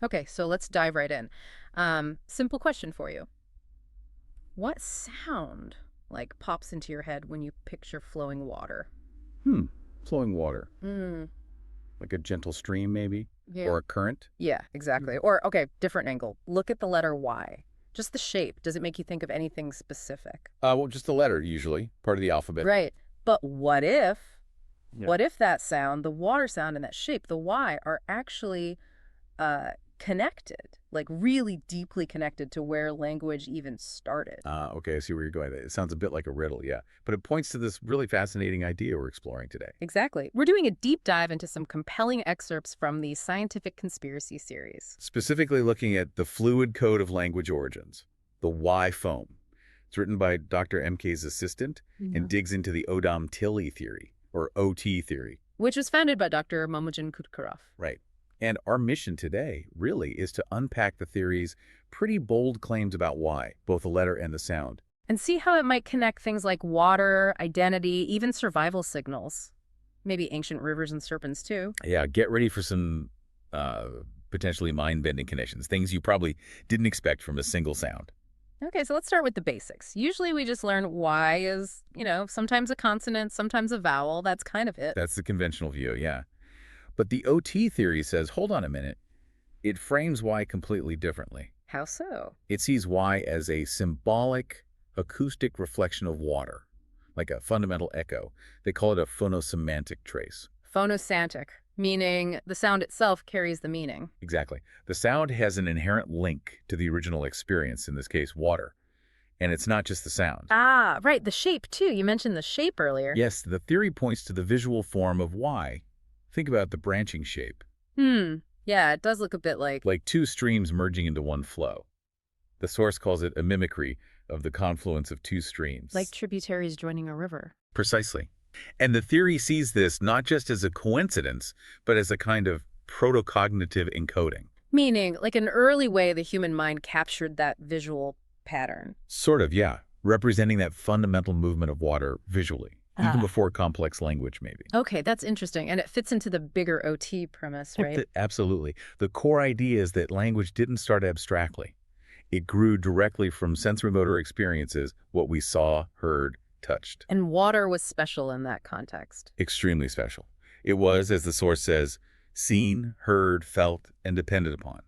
Okay, so let's dive right in. Simple question for you. What sound pops into your head when you picture flowing water? Hmm. Flowing water. Mm, Like a gentle stream, maybe? yeah. Or a current? Yeah, Mm. exactly. Or, okay, different angle. Look at the letter Y. Just the shape. Does it make you think of anything specific? Well, just a letter, usually. Part of the alphabet. Right. But Yeah. what if that sound, the water sound and that shape, the Y, are actually connected, like really deeply connected to where language even started? Okay, I see where you're going. It sounds a bit like a riddle, yeah. But it points to this really fascinating idea we're exploring today. Exactly. We're doing a deep dive into some compelling excerpts from the Scientific Conspiracy series. Specifically looking at the fluid code of language origins, the Y foam. It's written by Dr. MK's assistant and Yeah. digs into the Odom-Tilly theory, or OT theory. Which was founded by Dr. Momojin Kutkurov. Right. And our mission today really is to unpack the theory's pretty bold claims about why, both the letter and the sound. And see how it might connect things like water, identity, even survival signals. Maybe ancient rivers and serpents, too. Yeah, get ready for some uh, potentially mind-bending connections, things you probably didn't expect from a single sound. Okay, so let's start with the basics. Usually we just learn Y is, sometimes a consonant, sometimes a vowel. That's kind of it. That's the conventional view, yeah. But the OT theory says, hold on a minute, it frames Y completely differently. How so? It sees Y as a symbolic, acoustic reflection of water, like a fundamental echo. They call it a phonosemantic trace. Phonosantic, meaning the sound itself carries the meaning. Exactly. The sound has an inherent link to the original experience, in this case, water. And it's not just the sound. Ah, right, the shape, too. You mentioned the shape earlier. Yes, the theory points to the visual form of Y. Think about the branching shape, Yeah, it does look a bit like two streams merging into one flow. The source calls it a mimicry of the confluence of two like streams. tributaries joining a river. Precisely. And the theory sees this not just as a coincidence, but as a kind of protocognitive encoding. Meaning, like an early way the human mind captured that visual pattern. Sort of, yeah. Representing that fundamental movement of water visually, even Ah. before complex language, maybe. Okay, that's interesting. And it fits into the bigger OT premise, right? Absolutely. The core idea is that language didn't start abstractly. It grew directly from sensorimotor experiences, what we saw, heard, touched. And water was special in that context. Extremely special. It was, as the source says, seen, heard, felt, and depended upon.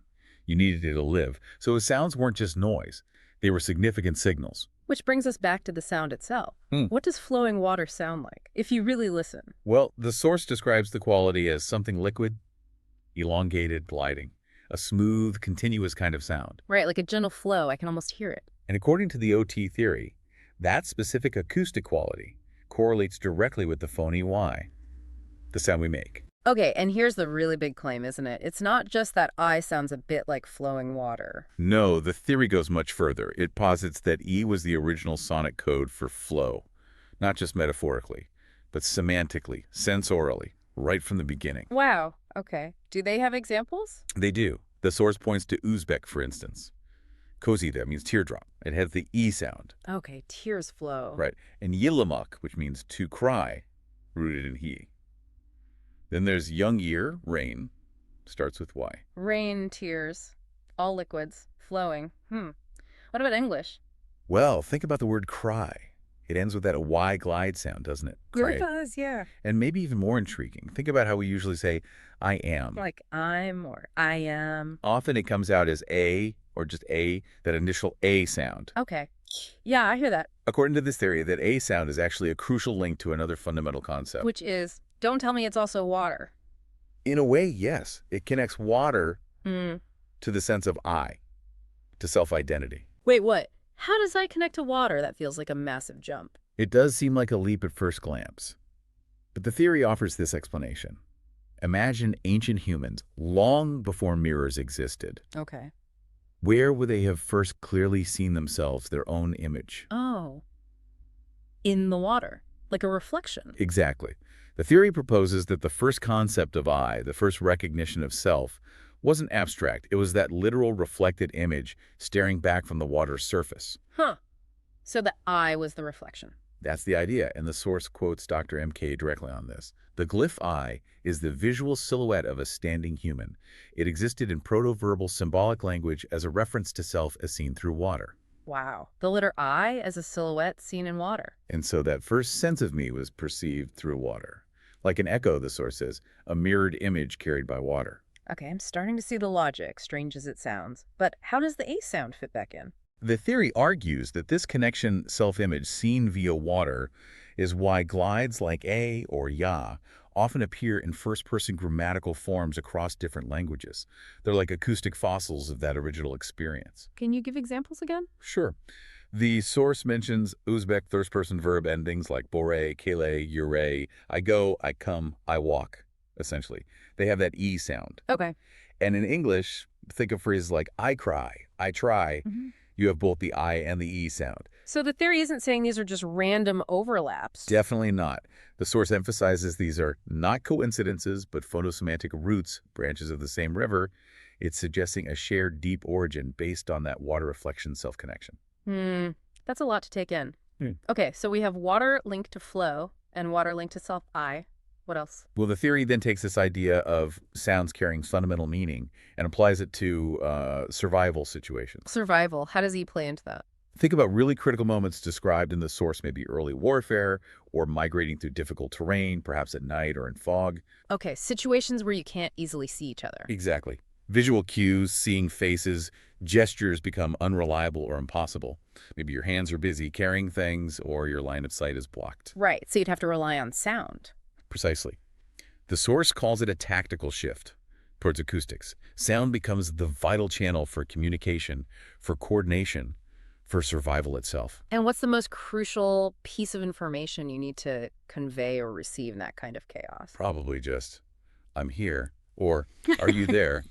You needed it to live. So the sounds weren't just noise. They were significant signals. Which brings us back to the sound itself. Hmm. What does flowing water sound like, if you really listen? Well, the source describes the quality as something liquid, elongated, gliding, a smooth, continuous kind of sound. Right, like a gentle flow. I can almost hear it. And according to the OT theory, that specific acoustic quality correlates directly with the phony Y, the sound we make. Okay, and here's the really big claim, isn't it? It's not just that I sounds a bit like flowing water. No, the theory goes much further. It posits that E was the original sonic code for flow, not just metaphorically, but semantically, sensorially, right from the beginning. Wow. Okay. Do they have examples? They do. The source points to Uzbek, for instance. Kozida means teardrop. It has the E sound, Okay, tears flow. right? And Yilamak, which means to cry, rooted in he. Then there's young ear, rain, starts with Y. Rain, tears, all liquids, flowing. What about English? Well, think about the word cry. It ends with that Y glide sound, doesn't it? It Cry. does, yeah. And maybe even more intriguing, think about how we usually say, I am. Like I'm or I am. Often it comes out as A or just A, that initial A sound. Okay. Yeah, I hear that. According to this theory, that A sound is actually a crucial link to another fundamental concept. Which is, don't tell me it's also water. In a way, yes. It connects water Hmm. to the sense of I, to self-identity. Wait, what? How does I connect to water? That feels like a massive jump. It does seem like a leap at first glance. But the theory offers this explanation. Imagine ancient humans long before mirrors existed. Okay. Where would they have first clearly seen themselves, their own image? Oh. In the water. Like a reflection. Exactly. The theory proposes that the first concept of I, the first recognition of self, wasn't abstract. It was that literal reflected image staring back from the water's surface. Huh. So the I was the reflection. That's the idea, and the source quotes Dr. MK directly on this. The glyph I is the visual silhouette of a standing human. It existed in proto-verbal symbolic language as a reference to self as seen through water. Wow. The letter I as a silhouette seen in water. And so that first sense of me was perceived through water. Like an echo, the source says, a mirrored image carried by water. Okay, I'm starting to see the logic, strange as it sounds. But how does the A sound fit back in? The theory argues that this connection self-image seen via water is why glides like a or ya often appear in first-person grammatical forms across different languages. They're like acoustic fossils of that original experience. Can you give examples again? Sure. The source mentions Uzbek first-person verb endings like bore, kele, yure, I go, I come, I walk, essentially. They have that E sound. Okay. And in English, think of phrases like I cry, I try. You have both the I and the E sound. So the theory isn't saying these are just random overlaps. Definitely not. The source emphasizes these are not coincidences, but phonosemantic roots, branches of the same river. It's suggesting a shared deep origin based on that water reflection self-connection. That's a lot to take in. Hmm. Okay, so we have water linked to flow and water linked to self-I. What else? Well, the theory then takes this idea of sounds carrying fundamental meaning and applies it to survival situations. Survival. How does E play into that? Think about really critical moments described in the source, maybe early warfare or migrating through difficult terrain, perhaps at night or in fog. Okay, situations where you can't easily see each other. Exactly. Visual cues, seeing faces, gestures become unreliable or impossible. Maybe your hands are busy carrying things or your line of sight is blocked. Right, so you'd have to rely on sound. Precisely. The source calls it a tactical shift towards acoustics. Sound becomes the vital channel for communication, for coordination, for survival itself. And what's the most crucial piece of information you need to convey or receive in that kind of chaos? Probably just, I'm here, or are you there?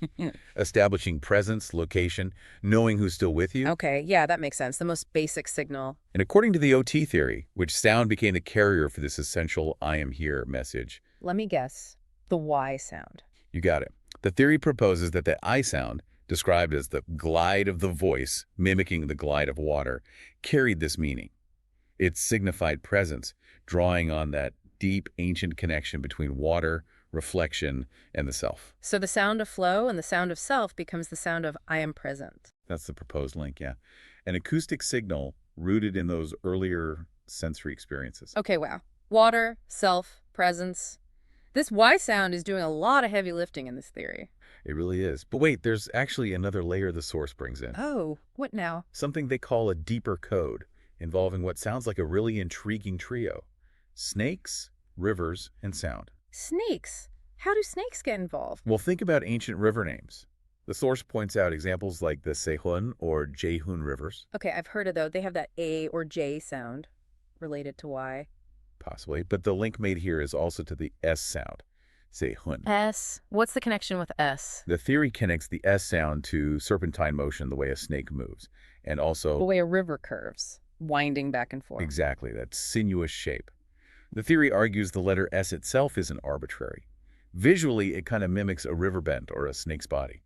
Establishing presence, location, knowing who's still with you. Okay, yeah, that makes sense. The most basic signal. And according to the OT theory, which sound became the carrier for this essential I am here message. Let me guess. The Y sound. You got it. The theory proposes that the I sound, described as the glide of the voice, mimicking the glide of water, carried this meaning. It signified presence, drawing on that deep, ancient connection between water, reflection, and the self. So the sound of flow and the sound of self becomes the sound of I am present. That's the proposed link, yeah. An acoustic signal rooted in those earlier sensory experiences. Okay, wow. Water, self, presence. This Y sound is doing a lot of heavy lifting in this theory. It really is. But wait, there's actually another layer the source brings in. Oh, what now? Something they call a deeper code, involving what sounds like a really intriguing trio. Snakes, rivers, and sound. Snakes. How do snakes get involved? Well, think about ancient river names. The source points out examples like the Sehun or Jehun rivers. Okay, I've heard it though. They have that A or J sound related to Y. Possibly, but the link made here is also to the S sound, Sehun. S. What's the connection with S? The theory connects the S sound to serpentine motion, the way a snake moves, and also The way a river curves, winding back and forth. exactly that sinuous shape. The theory argues the letter S itself isn't arbitrary. Visually, it kind of mimics a river bend or a snake's body.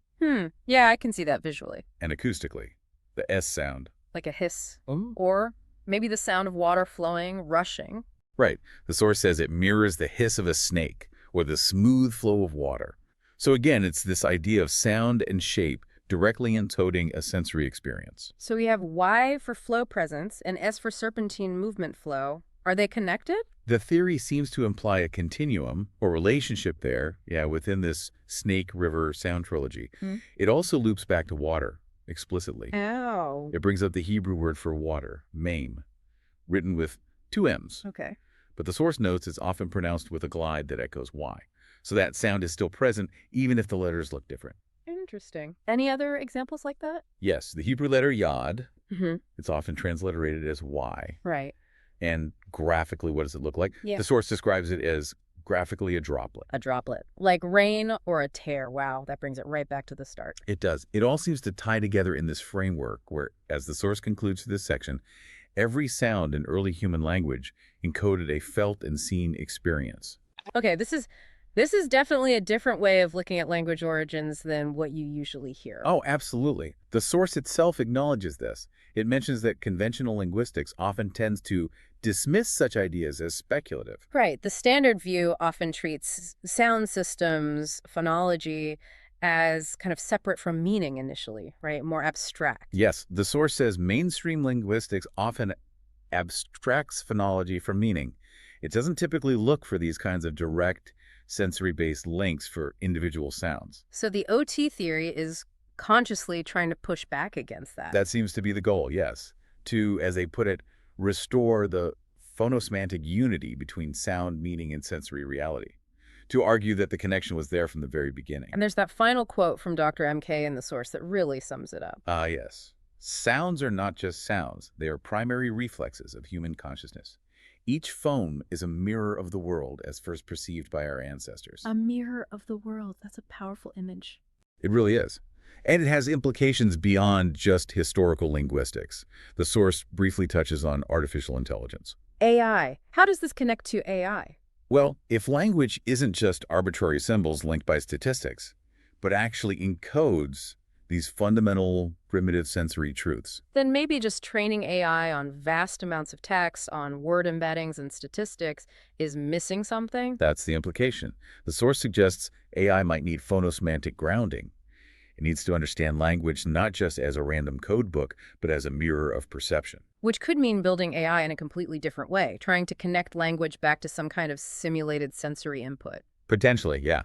Yeah, I can see that visually. And acoustically, the S sound. Like a hiss. Or maybe the sound of water flowing, rushing. Right. The source says it mirrors the hiss of a snake or the smooth flow of water. So again, it's this idea of sound and shape directly encoding a sensory experience. So we have Y for flow presence and S for serpentine movement flow. Are they connected? The theory seems to imply a continuum or relationship there, within this snake-river sound trilogy. It also loops back to water explicitly. Oh. It brings up the Hebrew word for water, maim, written with 2 M's. Okay. But the source notes it's often pronounced with a glide that echoes Y. So that sound is still present even if the letters look different. Interesting. Any other examples like that? Yes, the Hebrew letter yod, Mm-hmm. it's often transliterated as Y. Right. And graphically, what does it look like? Yeah. The source describes it as graphically a droplet. A droplet. Like rain or a tear. Wow, that brings it right back to the start. It does. It all seems to tie together in this framework where, as the source concludes to this section, every sound in early human language encoded a felt and seen experience. Okay, this is This is definitely a different way of looking at language origins than what you usually hear. Oh, absolutely. The source itself acknowledges this. It mentions that conventional linguistics often tends to dismiss such ideas as speculative. Right. The standard view often treats sound systems, phonology, as kind of separate from meaning initially, right? More abstract. Yes, the source says mainstream linguistics often abstracts phonology from meaning. It doesn't typically look for these kinds of direct, sensory-based links for individual sounds. So the OT theory is consciously trying to push back against that. That seems to be the goal, yes. To, as they put it, restore the phonosemantic unity between sound, meaning, and sensory reality. To argue that the connection was there from the very beginning. And there's that final quote from Dr. MK in the source that really sums it up. Ah, yes. Sounds are not just sounds. They are primary reflexes of human consciousness. Each phone is a mirror of the world as first perceived by our ancestors. A mirror of the world. That's a powerful image. It really is. And it has implications beyond just historical linguistics. The source briefly touches on artificial intelligence. AI. How does this connect to AI? Well, if language isn't just arbitrary symbols linked by statistics, but actually encodes these fundamental primitive sensory truths. Then maybe just training AI on vast amounts of text, on word embeddings and statistics is missing something? That's the implication. The source suggests AI might need phonosemantic grounding. It needs to understand language not just as a random code book, but as a mirror of perception. Which could mean building AI in a completely different way, trying to connect language back to some kind of simulated sensory input. Potentially, yeah.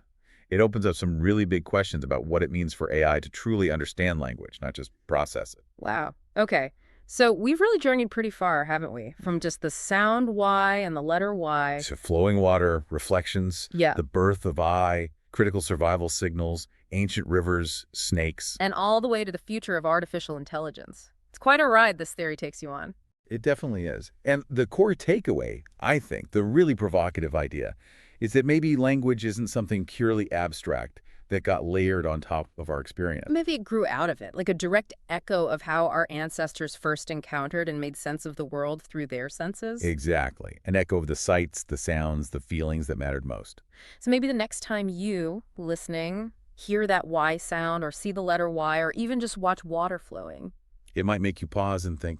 It opens up some really big questions about what it means for AI to truly understand language, not just process it. Wow. Okay. So we've really journeyed pretty far, haven't we? From just the sound Y and the letter Y. So flowing water, reflections, Yeah. the birth of I, critical survival signals, ancient rivers, snakes. And all the way to the future of artificial intelligence. It's quite a ride this theory takes you on. It definitely is. And the core takeaway, I think, the really provocative idea, is that maybe language isn't something purely abstract that got layered on top of our experience. Maybe it grew out of it, like a direct echo of how our ancestors first encountered and made sense of the world through their senses. Exactly. An echo of the sights, the sounds, the feelings that mattered most. So maybe the next time you, listening, hear that Y sound or see the letter Y or even just watch water flowing, It might make you pause and think,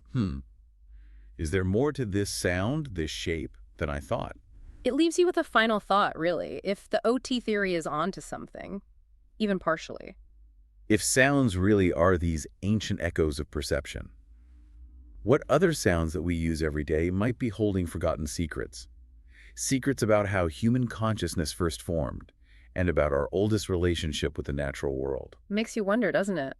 is there more to this sound, this shape, than I thought? it leaves you with a final thought, really. If the OT theory is onto something, even partially. If sounds really are these ancient echoes of perception, what other sounds that we use every day might be holding forgotten secrets? Secrets about how human consciousness first formed, and about our oldest relationship with the natural world. Makes you wonder, doesn't it?